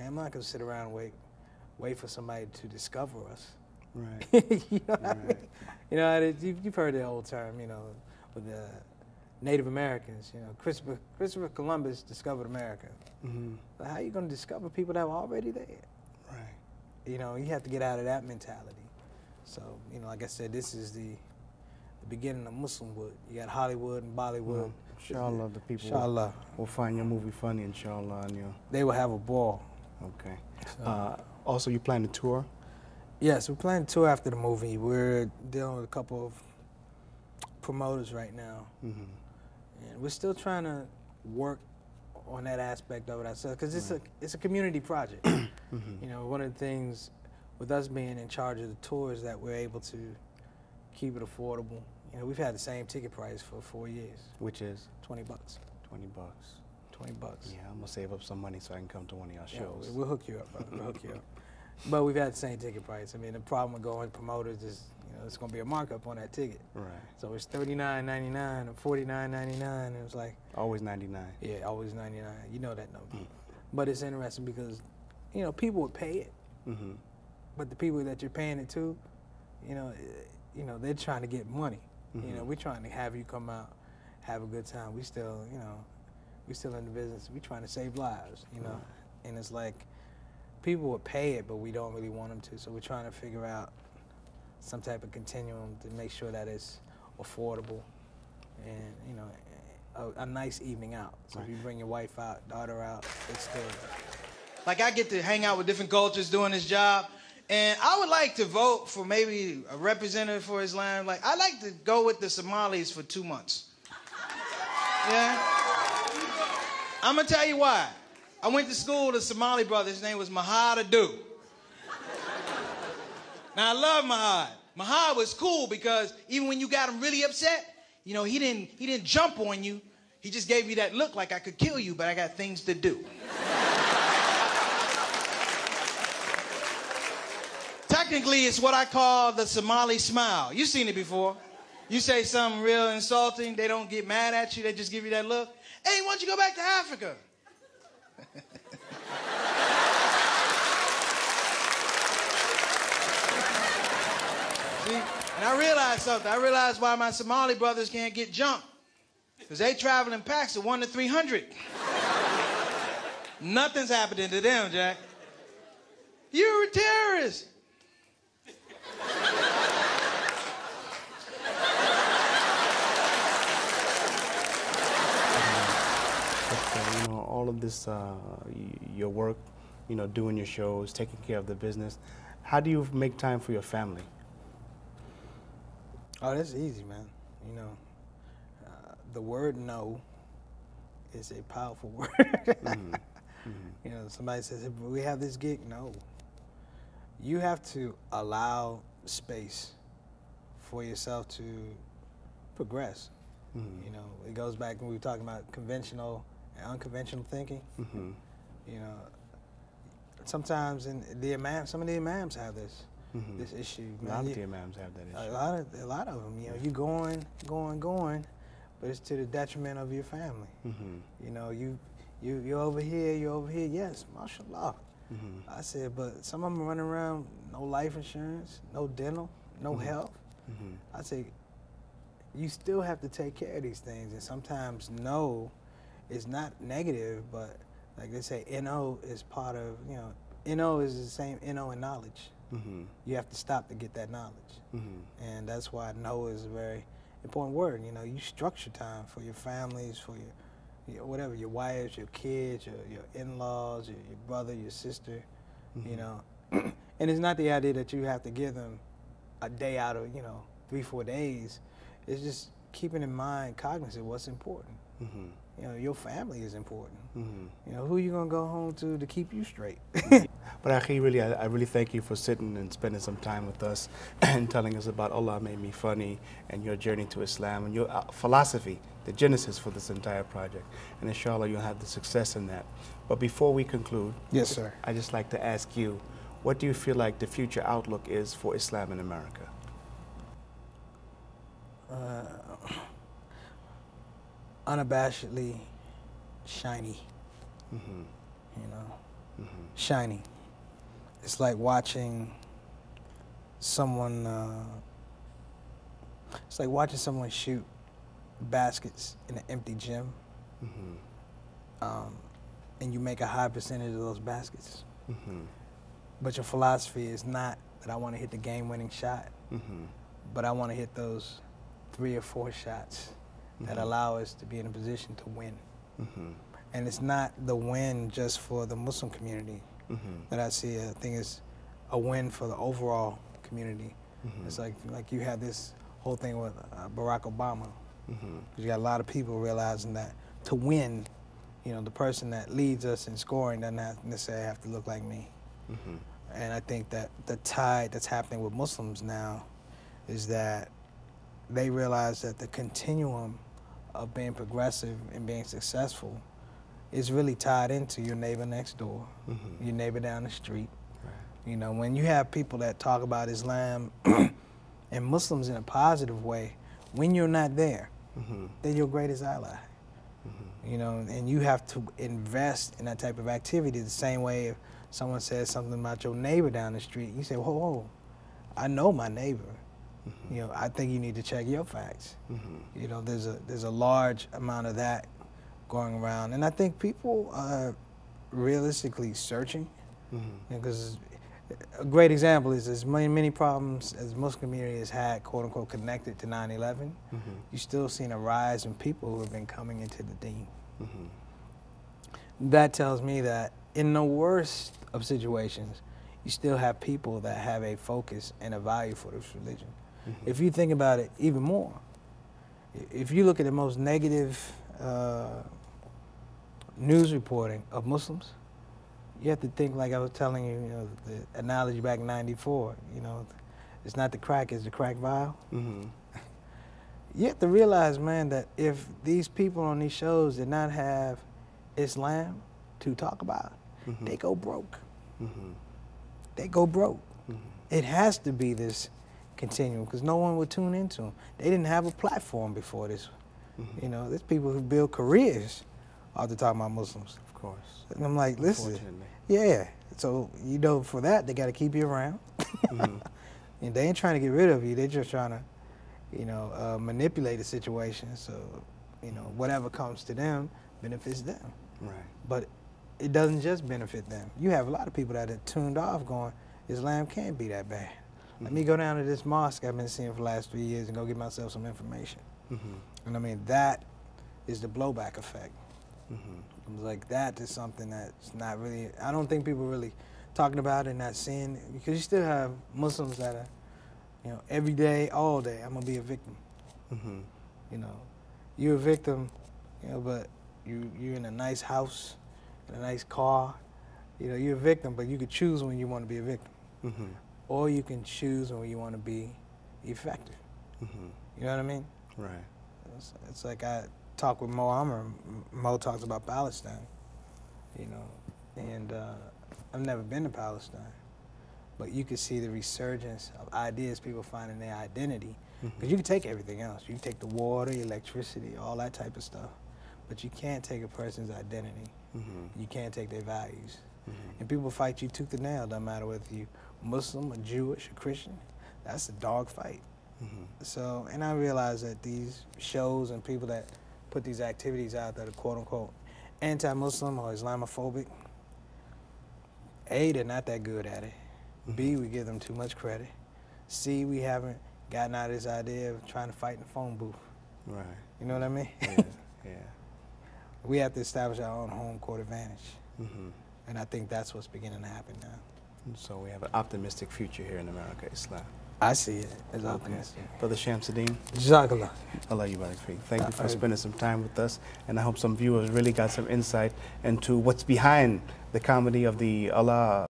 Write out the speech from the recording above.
man. I'm not gonna sit around and wait for somebody to discover us. Right. You know what I mean? You know, you've heard the old term, you know, with the Native Americans. You know, Christopher Columbus discovered America. Mm-hmm. But how you gonna discover people that were already there? Right. You know, you have to get out of that mentality. So, you know, like I said, this is the beginning of Muslimwood. You got Hollywood and Bollywood. Inshallah, the people Inshallah. will find your movie funny, inshallah. And you They will have a ball. okay. So. Also, you plan to tour? Yes, we're planning to tour after the movie. We're dealing with a couple of promoters right now. Mm-hmm. And we're still trying to work on that aspect of it ourselves because it's a community project. Mm-hmm. You know, one of the things with us being in charge of the tour is that we're able to keep it affordable. You know, we've had the same ticket price for 4 years. Which is? $20. 20 bucks. 20 bucks. Yeah, I'm gonna save up some money so I can come to one of y'all shows. Yeah, we'll hook you up, brother. We'll hook you up. But we've had the same ticket price. I mean, the problem with going promoters is, you know, it's gonna be a markup on that ticket. Right. So it's $39.99 or $49.99, and it's like Always 99. yeah, always 99. You know that number. But it's interesting because, you know, people would pay it, Mm-hmm. but the people that you're paying it to, you know, they're trying to get money. You know, we're trying to have you come out, have a good time. We still, you know, we still in the business. We're trying to save lives, you know, and it's like people would pay it, but we don't really want them to. So we're trying to figure out some type of continuum to make sure that it's affordable and, you know, a nice evening out. So if you bring your wife out, daughter out, it's still. Like, I get to hang out with different cultures doing this job, and I would like to vote for maybe a representative for Islam. Like, I'd like to go with the Somalis for 2 months. Yeah? I'm gonna tell you why. I went to school with a Somali brother. His name was Mahad Adu. Now, I love Mahad. Mahad was cool because even when you got him really upset, you know, he didn't jump on you. He just gave you that look like I could kill you, but I got things to do. Technically, it's what I call the Somali smile. You've seen it before. You say something real insulting, they don't get mad at you, they just give you that look. Hey, why don't you go back to Africa? See? And I realized something. I realized why my Somali brothers can't get jumped. Because they travel in packs of 1 to 300. Nothing's happening to them, Jack. You're a terrorist. You know, all of this, your work, you know, doing your shows, taking care of the business. How do you make time for your family? Oh, that's easy, man. You know, the word no is a powerful word. You know, somebody says, hey, we have this gig. No. You have to allow space for yourself to progress. You know, it goes back when we were talking about conventional and unconventional thinking. You know, sometimes some of the imams have this issue. A lot of the imams have that issue. A lot of them. You know, you going, but it's to the detriment of your family. You know, you're over here. Yes, mashallah. I said, but some of them running around, no life insurance, no dental, no health. I say, you still have to take care of these things, and sometimes no is not negative, but like they say, NO is part of, you know, NO is the same NO in knowledge. You have to stop to get that knowledge. And that's why no is a very important word. You know, you structure time for your families, for your whatever, your wives, your kids, your in-laws, your brother, your sister, you know. And it's not the idea that you have to give them a day out of, you know, 3-4 days. It's just keeping in mind, cognizant what's important. You know, your family is important. You know, who you gonna go home to keep you straight? But Akhi, really, I really thank you for sitting and spending some time with us and telling us about Allah Made Me Funny and your journey to Islam and your philosophy, the genesis for this entire project. And inshallah, you'll have the success in that. But before we conclude, Yes, sir. I'd just like to ask you, what do you feel like the future outlook is for Islam in America? Unabashedly shiny. You know, shiny. It's like watching someone. It's like watching someone shoot baskets in an empty gym, and you make a high percentage of those baskets. But your philosophy is not that I want to hit the game-winning shot, but I want to hit those 3 or 4 shots that allow us to be in a position to win. And it's not the win just for the Muslim community that I see. I think it's a win for the overall community. It's like you have this whole thing with Barack Obama. You got a lot of people realizing that to win, you know, the person that leads us in scoring doesn't necessarily have to look like me. And I think that the tide that's happening with Muslims now is that they realize that the continuum of being progressive and being successful is really tied into your neighbor next door, your neighbor down the street. You know, when you have people that talk about Islam and Muslims in a positive way, when you're not there, they're your greatest ally. You know, and you have to invest in that type of activity the same way if someone says something about your neighbor down the street, you say, whoa, whoa, I know my neighbor. You know, I think you need to check your facts. You know, there's a large amount of that going around, and I think people are realistically searching, because a great example is as many problems as the Muslim community has had, quote unquote, connected to 9/11. You've still seen a rise in people who have been coming into the deen. That tells me that in the worst of situations, you still have people that have a focus and a value for this religion. If you think about it even more, if you look at the most negative news reporting of Muslims, you have to think, like I was telling you, you know, the analogy back in '94, you know, it's not the crack, it's the crack vial. You have to realize, man, that if these people on these shows did not have Islam to talk about, they go broke. They go broke. It has to be this continuum, because no one would tune into them. They didn't have a platform before this. You know, there's people who build careers after talking about Muslims. Of course. And I'm like, listen, yeah. So, you know, for that, they got to keep you around. And they ain't trying to get rid of you. They're just trying to, you know, manipulate the situation. So, you know, whatever comes to them benefits them. Right. But it doesn't just benefit them. You have a lot of people that are tuned off going, Islam can't be that bad. Let me go down to this mosque I've been seeing for the last 3 years and go get myself some information. And I mean, that is the blowback effect. Like, that is something that's not really, I don't think people really talking about it and not seeing it, because you still have Muslims that are, you know, every day, all day, I'm going to be a victim. You know, you're a victim, you know, but you're in a nice house, in a nice car. You know, you're a victim, but you could choose when you want to be a victim. Or you can choose when you want to be effective. You know what I mean? Right. It's like I talk with Mo Ammer. Mo talks about Palestine, you know, and I've never been to Palestine, but you can see the resurgence of ideas, people finding their identity. Because you can take everything else. You can take the water, electricity, all that type of stuff, but you can't take a person's identity. You can't take their values. And people fight you tooth and nail, doesn't matter whether you're Muslim or Jewish or Christian. That's a dog fight. So, and I realize that these shows and people that put these activities out that are quote unquote anti-Muslim or Islamophobic, A, they're not that good at it. B, we give them too much credit. C, we haven't gotten out of this idea of trying to fight in the phone booth. Right. You know what I mean? Yeah. We have to establish our own home court advantage. And I think that's what's beginning to happen now. And so we have an optimistic future here in America, Islam. I see it as optimistic. Brother Shamsuddin, Jazakallah. Allah yubarak feek. Thank you for spending some time with us, and I hope some viewers really got some insight into what's behind the comedy of the Allah